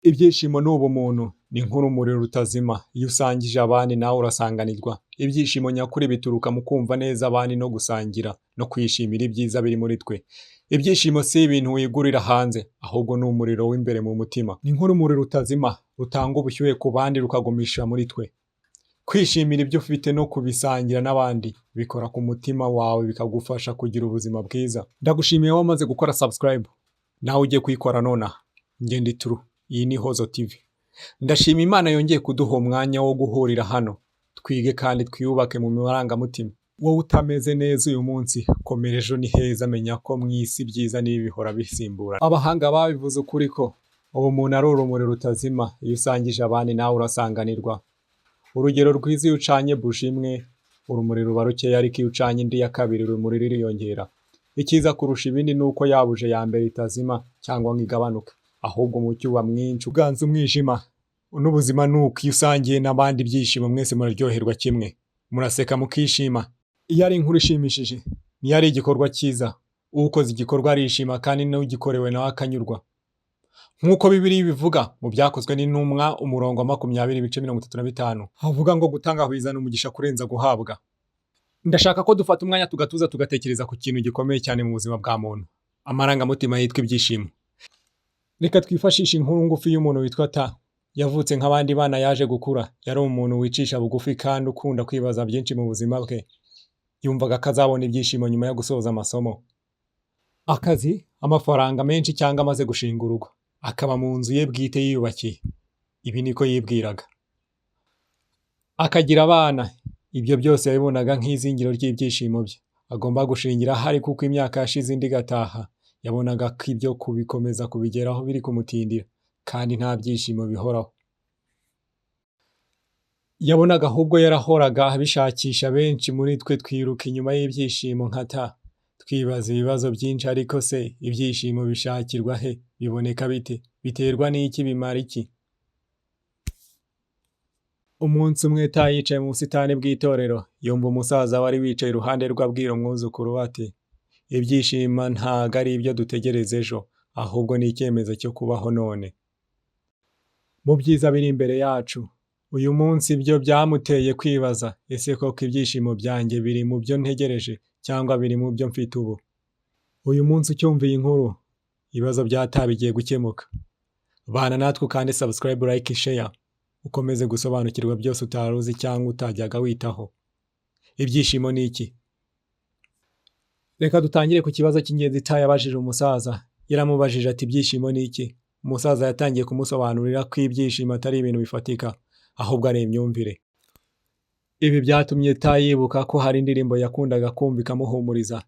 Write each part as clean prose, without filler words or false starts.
Ibyishimo ni ubumuntu, ni nk'urumuri rutazima, iyo usangije abandi nawe urasanganirwa. Ibyishimo nyakuri bituruka mu kumva neza abandi no gusangira no kwishimira ibyiza biri muri twe. Ibyishimo si ibintu wigurira hanze, ahubwo ni umuriro w'imbere mu mutima. Ni nk'urumuri rutazima, rutanga ubushyuhe ku bandi rukagumisha muri twe. Kwishimira ibyo ufite no kubisangira n'abandi, bikora ku mutima wawe bikagufasha kugira ubuzima bwiza. Ndagushimiye wamaze gukora subscribe, nawe ugiye kuyikora nonaha. Njye ndi Turu. Iyi ni Hozo TV. Ndashima Imana yongeye kuduha umwanya wo guhurira hano, twige kandi twiyubake mu marangamutima. Wowe utameze neza uyu munsi, komera ejo ni heza, menya ko mu isi ibyiza n'ibi bihora bisimburana. Abahanga babivuze ukuri ko ubumuntu ari urumuri rutazima, iyo usangije abandi nawe urasanganirwa. Urugero rwiza, iyo ucanye buji imwe, urumuri ruba rukeya, ariko iyo ucanye indi ya kabiri urumuri ruriyongera. Icyiza kurusha ibindi ni uko ya buje ya mbere itazima cyangwa ngo igabanuke, ahubwo umucyo uba mwinshi uganza umwijima. N'ubuzima ni uko, iyo usangiye n'abandi ibyishimo mwese muraryoherwa kimwe, muraseka mukishima. Iyo ari inkuru ishimishije, niyo ari igikorwa cyiza, ukoze igikorwa arishima kandi n'ugikorewe nawe akanyurwa. Nk'uko Bibiliya ibivuga mu Byakozwe n'Intumwa umurongo wa 20:35, havuga ngo gutanga bizana umugisha kurenza guhabwa. Ndashaka ko dufata umwanya tugatuza tugatekereza ku kintu gikomeye cyane mu buzima bwa muntu, amarangamutima yitwa ibyishimo. Reka twifashishe inkuru ngufi y'umuntu witwa Ta. Yavutse nk'abandi bana, yaje gukura, yari umuntu wicisha bugufi kandi ukunda kwibaza byinshi mu buzima bwe. Yumvaga ko azabona ibyishimo nyuma yo gusoza amasomo, akazi, amafaranga menshi cyangwa amaze gushinga urugo, akaba mu nzu ye bwite yiyubakiye. Ibi niko yibwiraga. Akagira abana, ibyo byose yabibonaga nk'izingiro ry'ibyishimo bye. Agomba gushingira ahari kuko imyaka yashize indi igataha. Yabonaga ko ibyo kubikomeza kubigeraho biri kumutindira, kandi nta byishimo bihoraho. Yabonaga ahubwo yarahoraga abishakisha. Benshi muri twe twiruka inyuma y'ibyishimo nka Ta, twibaza ibibazo byinshi, ariko se ibyishimo bishakirwa he? Biboneka bite? Biterwa n'iki? Bimara iki? Umunsi umwe Ta yicaye mu busitani bw'itorero, yumva umusaza wari wicaye iruhande rwe abwira umwuzukuru we ati, ibyishimo ntago ari ibyo dutegereza ejo, ahubwo ni icyemezo cyo kubaho none. Mu byiza biri imbere yacu, uyu munsi byo byamuteye kwibaza, ese koko ibyishimo byanjye biri mu byo ntegereje cyangwa biri mu byo mfite ubu? Uyu munsi ucyumviye inkuru, ibibazo bya Ta bigiye gukemuka. Bana natwe kandi subscribe, like, share, ukomeze gusobanukirwa byose utari uzi cyangwa utajyaga witaho. Ibyishimo ni iki? Reka dutangire ku kibazo cy'ingenzi Ta yabajije umusaza. Yaramubajije ati, ibyishimo ni iki? Umusaza yatangiye kumusobanurira ko ibyishimo atari ibintu bifatika, ahubwo ari imyumvire. Ibi byatumye Ta yibuka ko hari indirimbo yakundaga kumva ikamuhumuriza.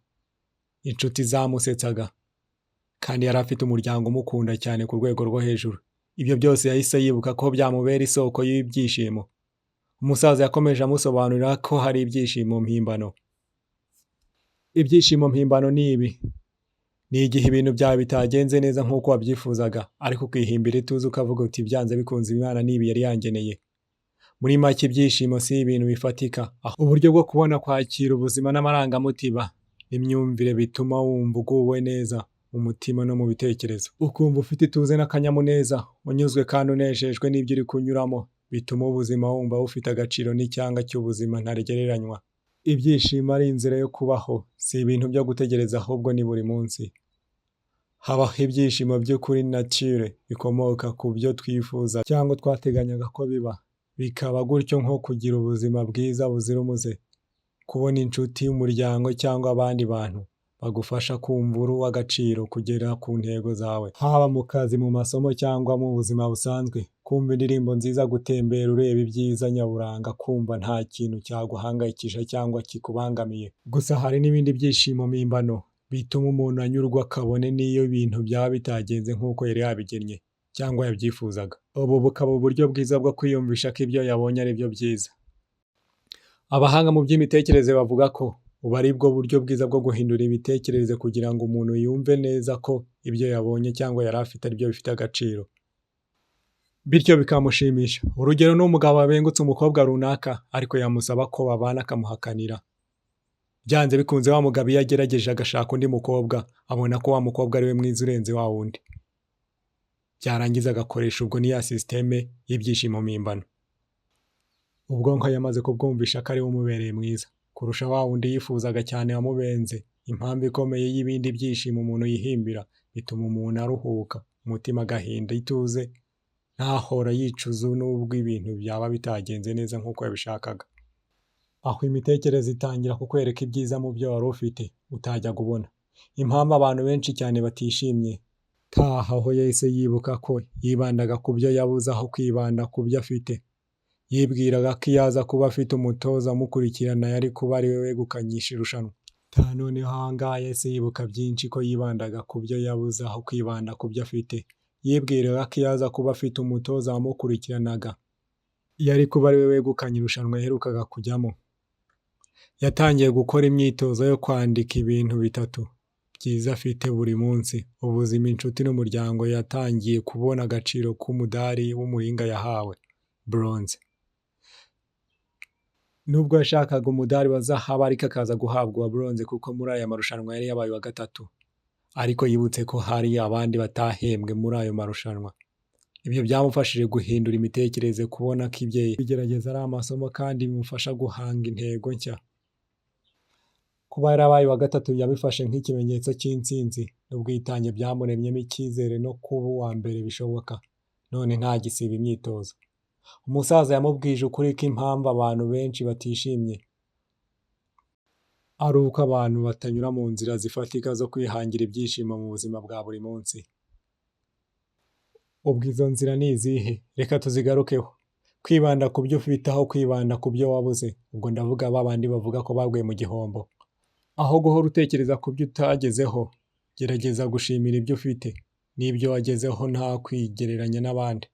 Inshuti zamusetsaga, kandi yari afite umuryango umukunda cyane ku rwego rwo hejuru. Ibyo byose yahise yibuka ko byamubera isoko y'ibyishimo. Umusaza yakomeje amusobanurira ko hari ibyishimo mpimbano. Ibyishimo mpimbano ni ibi: ni igihe ibintu byawe bitagenze neza nk'uko wabyifuzaga, ariko ukihimbira ituze ukavuga uti byanze bikunze Imana n'ibi yari yangeneye. Muri make, ibyishimo si ibintu bifatika, uburyo bwo kubona, kwakira ubuzima n'amarangamutima n'imyumvire bituma wumva uguwe neza mu mutima no mu bitekerezo. Ukumva ufite ituze n'akanyamuneza, unyuzwe kandi unejejwe n'ibyo uri kunyuramo, bituma ubuzima wumva bufite agaciro n'icyanga cy'ubuzima ntaregereranywa. Ibyishimo ari inzira yo kubaho, si ibintu byo gutegereza, ahubwo ni buri munsi. Habaho ibyishimo by'ukuri nature, bikomoka ku byo twifuza cyangwa twateganyaga ko biba, bikaba gutyo, nko kugira ubuzima bwiza buzira umuze, kubona inshuti, umuryango cyangwa abandi bantu bagufasha kumva uri uw'agaciro, kugera ku ntego zawe, haba mu kazi, mu masomo cyangwa mu buzima busanzwe. Kumva indirimbo nziza, gutembera ureba ibyiza nyaburanga, kumva nta kintu cyaguhangayikisha cyangwa kikubangamiye. Gusa hari n'ibindi byishimo mpimbano bituma umuntu anyurwa, kabone n'iyo ibintu byaba bitagenze nk'uko yari yabigennye cyangwa yabyifuzaga. Ubu bukaba uburyo bwiza bwo kwiyumvisha ko ibyo yabonye ari byo byiza. Abahanga mu by'imitekerereze bavuga ko ubu ari bwo buryo bwiza bwo guhindura imitekerereze kugira ngo umuntu yumve neza ko ibyo yabonye cyangwa yari afite ari byo bifite agaciro, bityo bikamushimisha. Urugero ni umugabo wabengutse umukobwa runaka, ariko yamusaba ko babana akamuhakanira. Byanze bikunze wa mugabo iyo agerageje agashaka undi mukobwa, abona ko wa mukobwa ari we mwiza urenze wa wundi. byarangiza agakoresha ubwo ni ya sisiteme y'ibyishimo mpimbano. Ubwonko yamaze kubwumvisha ko ari we umubereye mwiza kurusha wa wundi yifuzaga cyane wamubenze. Impamvu ikomeye y'ibindi byishimo umuntu yihimbira bituma umuntu aruhuka umutima, agahinda ituze, ntahora yicuza n'ubwo ibintu byaba bitagenze neza nk'uko yabishakaga. Aho imitekerereze itangira kukwereka ibyiza mu byo wari ufite utajyaga ubona. Impamvu abantu benshi cyane batishimye, aho yahise yibuka ko yibandaga ku byo yabuze aho kwibanda ku byo afite. Yibwiraga ko iyo aza kuba afite umutoza amukurikirana yari kuba ari we wegukanyisha irushanwa. Noneho aha ngaha yahise yibuka byinshi ko yibandaga ku byo yabuze aho kwibanda ku byo afite. Yibwiraga ko iyo aza kuba afite umutoza wamukurikiranaga yari kuba ari we wegukanye irushanwa yaherukaga kujyamo. Yatangiye gukora imyitozo yo kwandika ibintu 3 byiza afite buri munsi: ubuzima, inshuti n'umuryango. Yatangiye kubona agaciro k'umudari w'umuringa yahawe, bronze. Nubwo yashakaga umudari wa zahabu ariko akaza guhabwa uwa bronze kuko muri aya marushanwa yari yabaye wa 3, ariko yibutse ko hari abandi batahembwe muri ayo marushanwa. Ibyo byamufashije guhindura imitekerereze, kubona ko ibyo bigerageza ari amasomo kandi bimufasha guhanga intego nshya. Kuba yarabaye wa 3 yabifashe nk'ikimenyetso cy'intsinzi n'ubwitange, byamuremyemo icyizere no kuba uwa mbere bishoboka. None ntagisiba imyitozo. Umusaza yamubwije ukuri ko impamvu abantu benshi batishimye ari uko abantu batanyura mu nzira zifatika zo kwihangira ibyishimo mu buzima bwa buri munsi. Ubwo izo nzira ni izihe? Reka tuzigarukeho. Kwibanda ku byo ufite aho kwibanda ku byo wabuze. Ubwo ndavuga babandi bavuga ko baguye mu gihombo. Aho guhora utekereza ku byo utagezeho, gerageza gushimira ibyo ufite n'ibyo wagezeho nta kwigereranya n'abandi.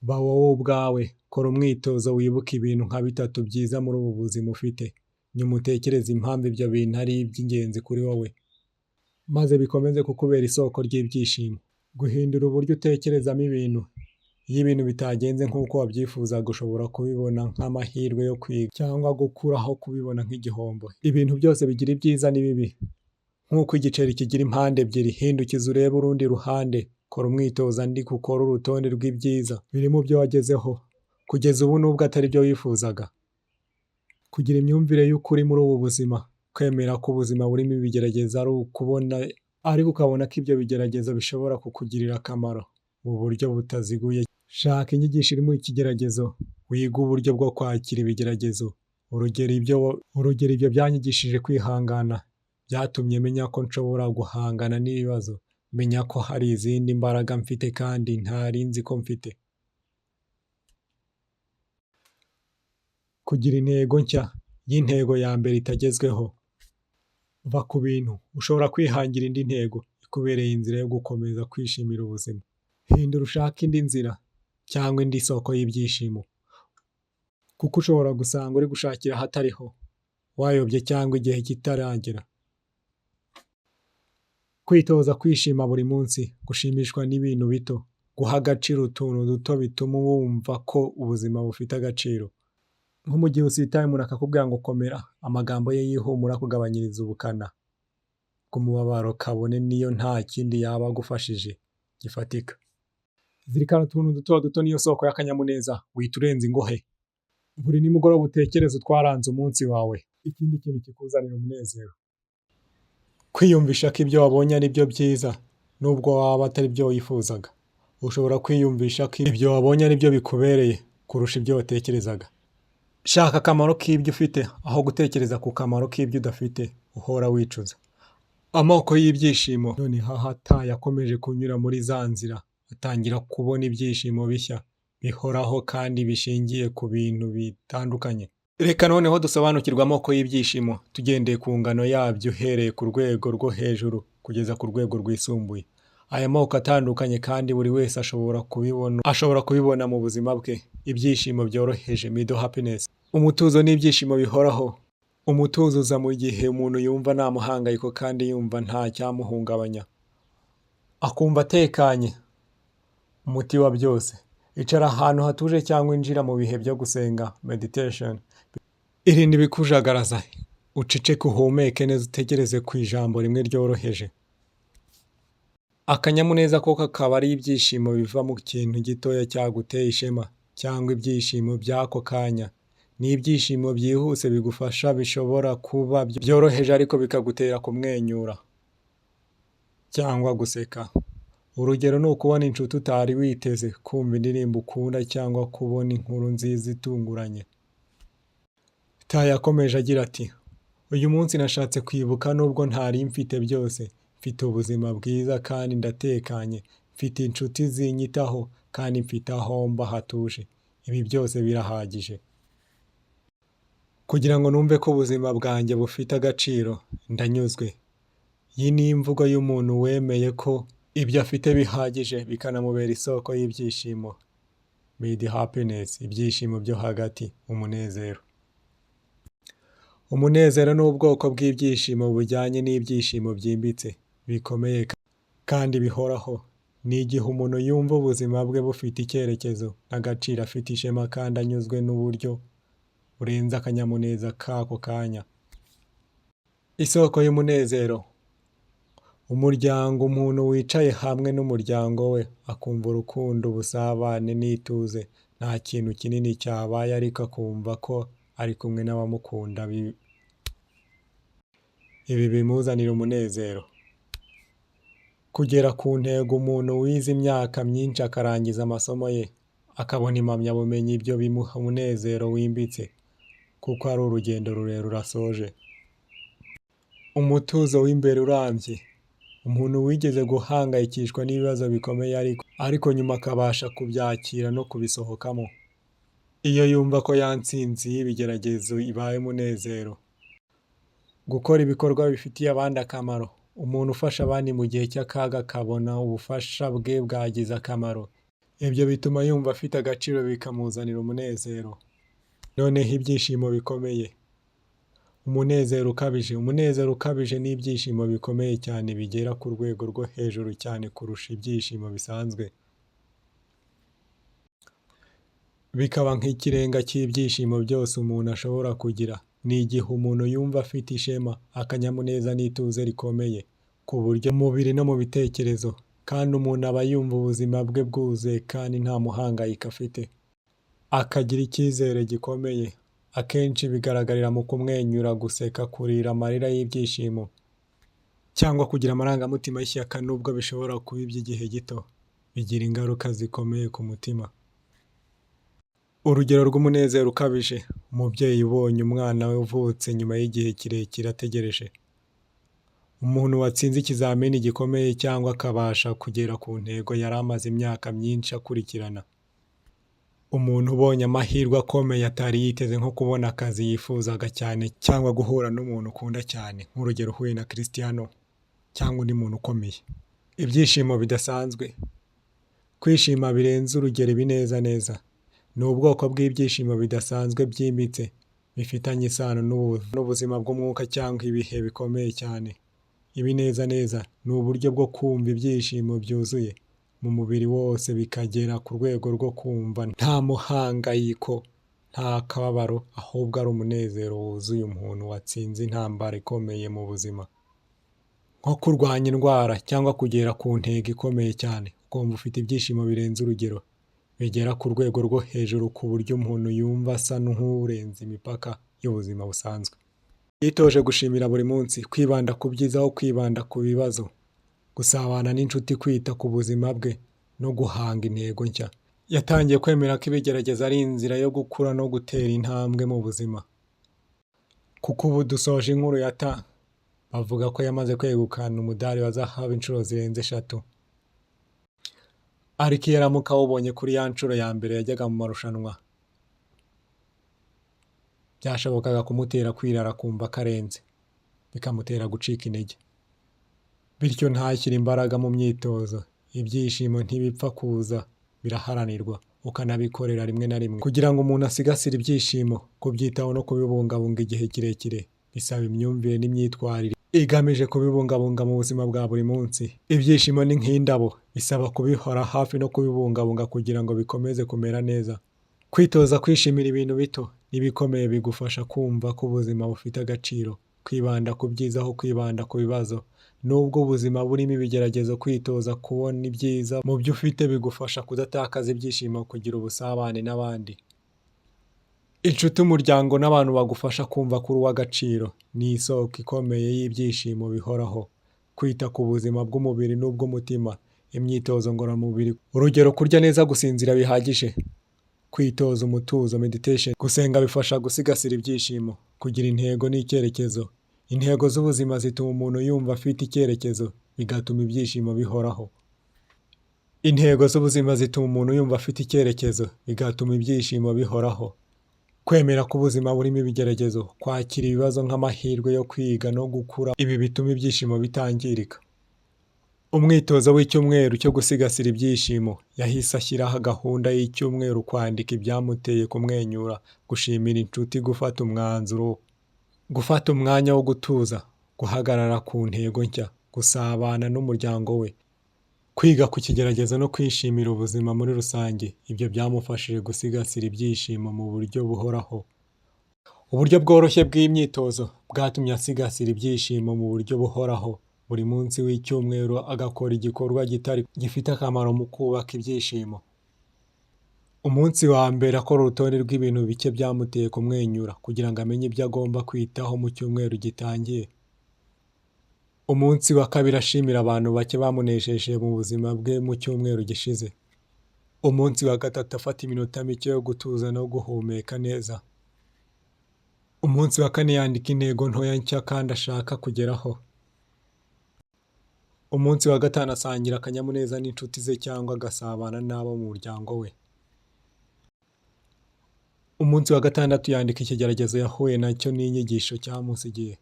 Ba wowe ubwawe, kora umwitozo wibuke ibintu nka 3 byiza muri ubu buzima ufite. Nyuma utekereze impamvu ibyo bintu ari iby'ingenzi kuri wowe, maze bikomeze kukubera isoko ry'ibyishimo. Guhindura uburyo utekerezamo ibintu. Iyo ibintu bitagenze nk'uko wabyifuzaga, ushobora kubibona nk'amahirwe yo kwiga cyangwa gukura aho kubibona nk'igihombo. Ibintu byose bigira ibyiza n'ibibi. Nk'uko igiceri kigira impande ebyiri, hindukiza urebe urundi ruhande. Kora umwitozo andika ukora urutonde rw'ibyiza biri mu byo wagezeho kugeza ubu nubwo atari byo wifuzaga. Kugira imyumvire y'ukuri muri ubu buzima. Kwemera ko ubuzima burimo ibigerageza ari ukubona, ariko ukabona ko ibyo bigeragezo bishobora kukugirira akamaro mu buryo butaziguye. Shaka inyigisho irimo ikigeragezo, wiga uburyo bwo kwakira ibigeragezo. Urugero ibyo byanyigishije kwihangana, byatumye menya ko nshobora guhangana n'ibibazo, menya ko hari izindi mbaraga mfite kandi ntari nzi ko mfite. Kugira intego nshya. Y'intego ya mbere itagezweho. Va ku bintu. Ushobora kwihangira indi ntego ikubereye inzira yo gukomeza kwishimira ubuzima. Hindura ushaka indi nzira cyangwa indi soko y'ibyishimo, kuko ushobora gusanga uri gushakira ahatariho, wayobye cyangwa igihe kitaragera. Kwitoza kwishima buri munsi, gushimishwa n'ibintu bito, guha agaciro utuntu duto bituma wumva ko ubuzima bufite agaciro. Nko mu gihe usitaye umuntu akakubwira ngo komera, amagambo ye yihumura kugabanyiriza ubukana bw'umubabaro, kabone niyo nta kindi yaba agufashije gifatika. Zirikana utuntu duto duto niyo soko y'akanyamuneza, wita urenza ingohe. Buri nimugoroba utekereze utwaranze umunsi wawe, ikindi kintu kikuzanira umunezero. Kwiyumvisha ko ibyo wabonye ari byo byiza nubwo waba atari byo wifuzaga. Ushobora kwiyumvisha ko ibyo wabonye ari byo bikubereye kurusha ibyo watekerezaga. Shaka akamaro k'ibyo ufite aho gutekereza ku kamaro k'ibyo udafite uhora wicuza. Amoko y'ibyishimo. None hahata yakomeje kunyura muri za nzira, atangira kubona ibyishimo bishya bihoraho kandi bishingiye ku bintu bitandukanye. Reka noneho dusobanukirwa amoko y'ibyishimo tugendeye ku ngano yabyo, uhereye ku rwego rwo hejuru kugeza ku rwego rwisumbuye. Aya moko atandukanye kandi buri wese ashobora kubibona mu buzima bwe. Ibyishimo byoroheje, middle happiness. Umutuzo n'ibyishimo bihoraho. Umutuzo uza mu gihe umuntu yumva nta muhangayiko kandi yumva nta cyamuhungabanya, akumva atekanye. Umuti wa byose. Icara ahantu hatuje cyangwa injira mu bihe byo gusenga, meditation. Irinde ibikujagaraza. Uceceke, uhumeke neza, utegereze ku ijambo rimwe ryoroheje. Akanyamuneza ko kakaba ari ibyishimo biva mu kintu gitoya cyaguteye ishema cyangwa ibyishimo by'ako kanya. Ni ibyishimo byihuse bigufasha, bishobora kuba byoroheje ariko bikagutera kumwenyura cyangwa guseka. Urugero ni ukubona inshuti utari witeze, kumva indirimbo ukunda cyangwa kubona inkuru nziza itunguranye. Tayo yakomeje agira ati, uyu munsi nashatse kwibuka nubwo ntari mfite byose. Mfite ubuzima bwiza kandi ndatekanye. Mfite inshuti zinyitaho kandi mfite aho mba hatuje. Ibi byose birahagije kugira ngo numve ko ubuzima bwanjye bufite agaciro. Ndanyuzwe. Iyi ni imvugo y'umuntu wemeye ko ibyo afite bihagije bikanamubera isoko y'ibyishimo. Made happiness, ibyishimo byo hagati, umunezero. Umunezero ni ubwoko bw'ibyishimo bujyanye n'ibyishimo byimbitse, bikomeye kandi bihoraho. Ni igihe umuntu yumva ubuzima bwe bufite icyerekezo n'agaciro, afite ishema kandi anyuzwe n'uburyo burenze akanyamuneza k'ako kanya. Isoko y'umunezero. Umuryango, umuntu wicaye hamwe n'umuryango we akumva urukundo, ubusabane n'ituze. Nta kintu kinini cyabaye ariko akumva ko ari kumwe n'abamukunda. Ibi bimuzanira umunezero. Kugera ku ntego. Umuntu wize imyaka myinshi akarangiza amasomo ye akabona impamyabumenyi, ibyo bimuha umunezero wimbitse kuko ari urugendo rurerure asoje. Umutuzo w'imbere urambye. Umuntu wigeze guhangayikishwa n'ibibazo bikomeye ariko nyuma akabasha kubyakira no kubisohokamo. Iyo yumva ko yatsinze y'ibigeragezo ibaye umunezero. Gukora ibikorwa bifitiye abandi akamaro. Umuntu ufasha abandi mu gihe cy'akaga akabona ubufasha bwe bwagize akamaro. Ibyo bituma yumva afite agaciro, bikamuzanira umunezero. Noneho ibyishimo bikomeye. Umunezero ukabije. Umunezero ukabije ni ibyishimo bikomeye cyane bigera ku rwego rwo hejuru cyane kurusha ibyishimo bisanzwe. Bikaba nk'ikirenga cy'ibyishimo byose umuntu ashobora kugira. Ni igihe umuntu yumva afite ishema, akanyamuneza n'ituze rikomeye ku buryo mu mubiri no mu bitekerezo, kandi umuntu aba yumva ubuzima bwe bwuzuye kandi nta muhangayiko afite. Akagira icyizere gikomeye. Akenshi bigaragarira mu kumwenyura, guseka, kurira amarira y'ibyishimo cyangwa kugira amarangamutima y'ishyaka. Nubwo bishobora kuba iby'igihe gito, bigira ingaruka zikomeye ku mutima. Urugero rw'umunezero ukabije. Umubyeyi ubonye umwana we uvutse nyuma y'igihe kirekire ategereje. Umuntu watsinze ikizamini gikomeye cyangwa akabasha kugera ku ntego yari amaze imyaka myinshi akurikirana. Umuntu ubonye amahirwe akomeye atari yiteze, nko kubona akazi yifuzaga cyane cyangwa guhura n'umuntu ukunda cyane, nk'urugero uhuye na Cristiano cyangwa undi muntu ukomeye. Ibyishimo bidasanzwe. Kwishima birenze urugero ibinezaneza. Ni ubwoko bw'ibyishimo bidasanzwe byimbitse, bifitanye isano n'ubuzima bw'umwuka cyangwa ibihe bikomeye cyane. Ibinezaneza ni uburyo bwo kumva ibyishimo byuzuye mu mubiri wose, bikagera ku rwego rwo kumva nta muhangayiko, nta kababaro, ahubwo ari umunezero wuzuye umuntu watsinze intambara ikomeye mu buzima. Nko kurwanya indwara cyangwa kugera ku ntego ikomeye cyane, ukumva ufite ibyishimo birenze urugero, bigera ku rwego rwo hejuru ku buryo umuntu yumva asa n'urenze imipaka y'ubuzima busanzwe. Yitoje gushimira buri munsi, kwibanda ku byiza aho kwibanda ku bibazo, gusabana n'inshuti, kwita ku buzima bwe no guhanga intego nshya. Yatangiye kwemera ko ibigerageza ari inzira yo gukura no gutera intambwe mu buzima. Kuko ubu dusoje inkuru bavuga ko yamaze kwegukana umudari wa zahabu inshuro zirenze 3. Ariko iyo aramuka awubonye kuri ya nshuro ya mbere yajyaga mu marushanwa, byashobokaga kumutera kwirara, kumva karenze, bikamutera gucika intege. Bityo ntashyire imbaraga mu myitozo. Ibyishimo ntibipfa kuza, biraharanirwa, ukanabikorera rimwe na rimwe. Kugira ngo umuntu asigasire ibyishimo, kubyitaho no kubibungabunga igihe kirekire, bisaba imyumvire n'imyitwarire igamije kubibungabunga mu buzima bwa buri munsi. Ibyishimo ni nk'indabo, bisaba kubihora hafi no kubibungabunga kugira ngo bikomeze kumera neza. Kwitoza kwishimira ibintu bito n'ibikomeye bigufasha kumva ko ubuzima bufite agaciro. Kwibanda ku byiza aho kwibanda ku bibazo Nubwo ubuzima burimo ibigeragezo, kwitoza kubona ibyiza mu byo ufite bigufasha kudatakaza ibyishimo, kugira ubusabane n'abandi. Inshuti, umuryango n'abantu bagufasha kumva ko uri uw'agaciro ni isoko ikomeye y'ibyishimo bihoraho. Kwita ku buzima bw'umubiri n'ubw'umutima, imyitozo ngororamubiri, urugero kurya neza, gusinzira bihagije, kwitoza umutuzo meditation, gusenga bifasha gusigasira ibyishimo, kugira intego n'icyerekezo. Intego z'ubuzima zituma umuntu yumva afite icyerekezo, bigatuma ibyishimo bihoraho. Intego z'ubuzima zituma umuntu yumva afite icyerekezo, bigatuma ibyishimo bihoraho. Kwemera ko ubuzima burimo ibigeragezo, kwakira ibibazo nk'amahirwe yo kwiga no gukura, ibi bituma ibyishimo bitangirika. Umwitozo w'icyumweru cyo gusigasira ibyishimo, yahise ashyiraho gahunda y'icyumweru, kwandika ibyamuteye kumwenyura, gushimira inshuti, gufata umwanzuro, gufata umwanya wo gutuza, guhagarara ku ntego nshya, gusabana n'umuryango we, kwiga ku kigeragezo no kwishimira ubuzima muri rusange. Ibyo byamufashije gusigasira ibyishimo mu buryo buhoraho. Uburyo bworoshye bw'imyitozo bwatumye asigasira ibyishimo mu buryo buhoraho. Buri munsi w'icyumweru agakora igikorwa gifite akamaro mu kubaka ibyishimo. Umunsi wa mbere akora urutonde rw'ibintu bike byamuteye kumwenyura, kugira ngo amenye ibyo agomba kwitaho mu cyumweru gitangiye. Umunsi wa kabiri ashimira abantu bake bamunesheje mu buzima bwe mu cyumweru gishize. Umunsi wa gatatu afata iminota mike yo gutuza no guhumeka neza. Umunsi wa kane yandika intego ntoya nshya kandi ashaka kugeraho. Umunsi wa gatanu asangira akanyamuneza n'inshuti ze cyangwa agasabana n'abo mu muryango we. Umunsi wa gatandatu yandika ikigeragezo yahuye nacyo n'inyigisho cyamusigiye.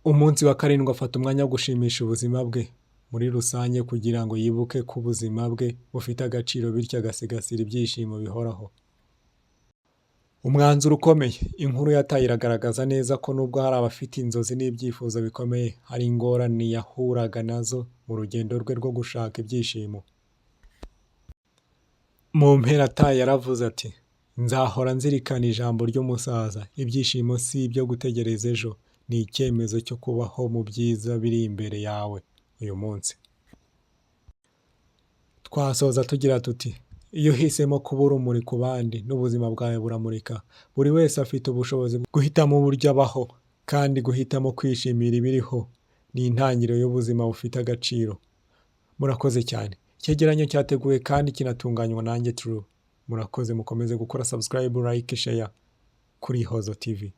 Umunsi wa karindwi afata umwanya wo gushimisha ubuzima bwe muri rusange, kugira ngo yibuke ko ubuzima bwe bufite agaciro, bityo agasigasira ibyishimo bihoraho. Umwanzuro ukomeye. Inkuru yataye iragaragaza neza ko nubwo hari abafite inzozi n'ibyifuzo bikomeye, hari ingorane yahuraga nazo mu rugendo rwe rwo gushaka ibyishimo. Mu mpera tayi yaravuze ati, nzahora nzirikana ijambo ry'umusaza, ibyishimo si ibyo gutegereza ejo, ni icyemezo cyo kubaho mu byiza biri imbere yawe uyu munsi. Twasoza tugira tuti, iyo uhisemo kuba urumuri ku bandi, n'ubuzima bwawe buramurika. Buri wese afite ubushobozi bwo guhitamo uburyo abaho, kandi guhitamo kwishimira ibiriho ni intangiriro y'ubuzima bufite agaciro. Murakoze cyane. Icyegeranyo cyateguwe kandi kinatunganywa nanjye True. Murakoze, mukomeze gukora subscribe, like, share kuri Ihozo TV.